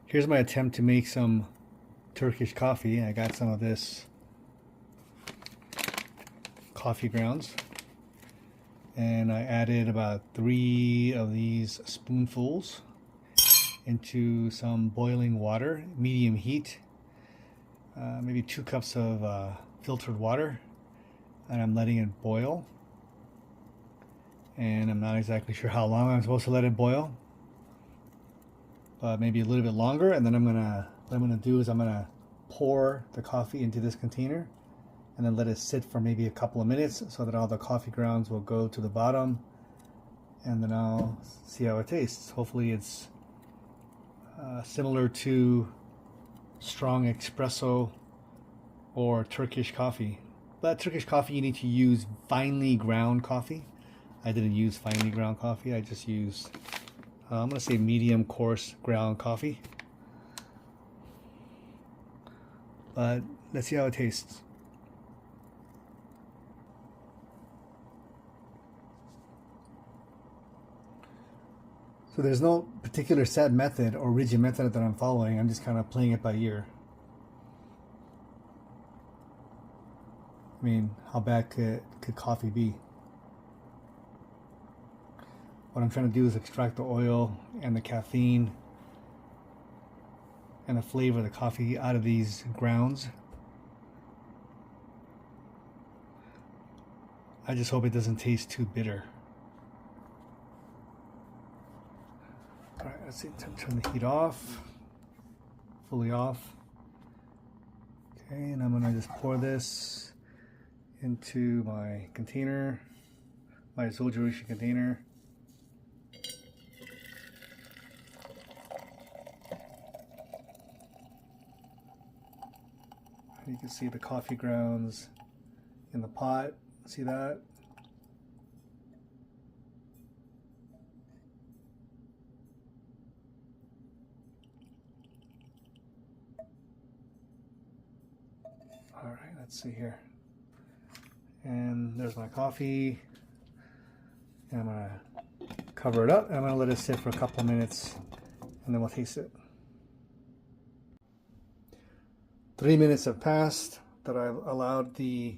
Here's my attempt to make some Turkish coffee. I got some of this coffee grounds and I added about 3 of these spoonfuls into some boiling water, medium heat, maybe 2 cups of filtered water, and I'm letting it boil. And I'm not exactly sure how long I'm supposed to let it boil, but maybe a little bit longer. And then what I'm gonna do is I'm gonna pour the coffee into this container and then let it sit for maybe a couple of minutes so that all the coffee grounds will go to the bottom, and then I'll see how it tastes. Hopefully it's similar to strong espresso or Turkish coffee. But Turkish coffee, you need to use finely ground coffee. I didn't use finely ground coffee. I just used, I'm going to say medium coarse ground coffee. But let's see how it tastes. So there's no particular set method or rigid method that I'm following. I'm just kind of playing it by ear. I mean, how bad could coffee be? What I'm trying to do is extract the oil and the caffeine and the flavor of the coffee out of these grounds. I just hope it doesn't taste too bitter. All right, let's see, turn the heat off, fully off. Okay, and I'm gonna just pour this into my container, my Zoljerushi container. You can see the coffee grounds in the pot. See that? All right, let's see here. And there's my coffee. And I'm gonna cover it up and I'm gonna let it sit for a couple of minutes and then we'll taste it. 3 minutes have passed that I've allowed the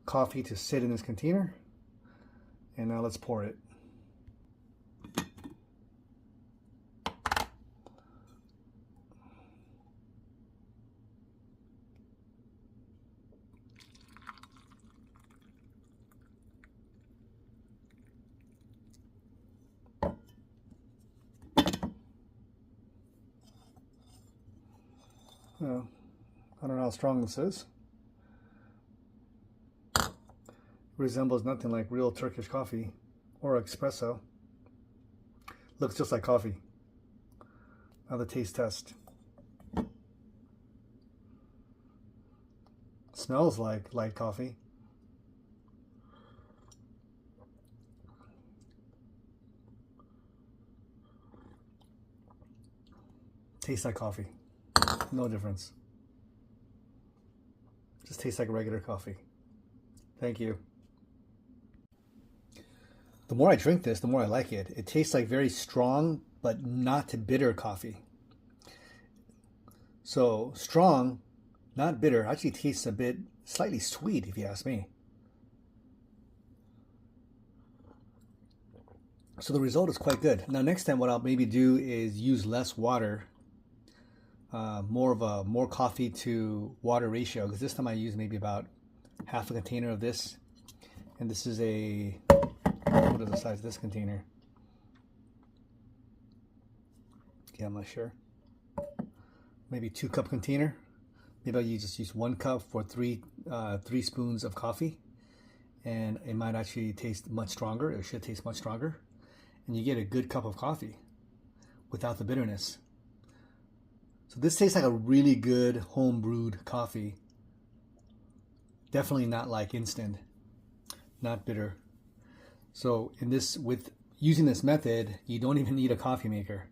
coffee to sit in this container, and now let's pour it. Well, I don't know how strong this is. It resembles nothing like real Turkish coffee or espresso. Looks just like coffee. Now the taste test. Smells like light coffee. Tastes like coffee. No difference. Just tastes like regular coffee. Thank you. The more I drink this, the more I like it. It tastes like very strong, but not bitter coffee. So strong, not bitter, actually tastes a bit slightly sweet if you ask me. So the result is quite good. Now next time what I'll maybe do is use less water, more coffee to water ratio, because this time I use maybe about half a container of this, and this is a, what is the size of this container? Yeah, I'm not sure. Maybe 2-cup container. Maybe I'll just use 1 cup for 3 spoons of coffee, and it might actually taste much stronger. It should taste much stronger, and you get a good cup of coffee without the bitterness. So this tastes like a really good home brewed coffee. Definitely not like instant, not bitter. So with using this method, you don't even need a coffee maker.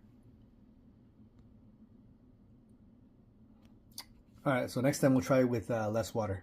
All right, so next time we'll try it with less water.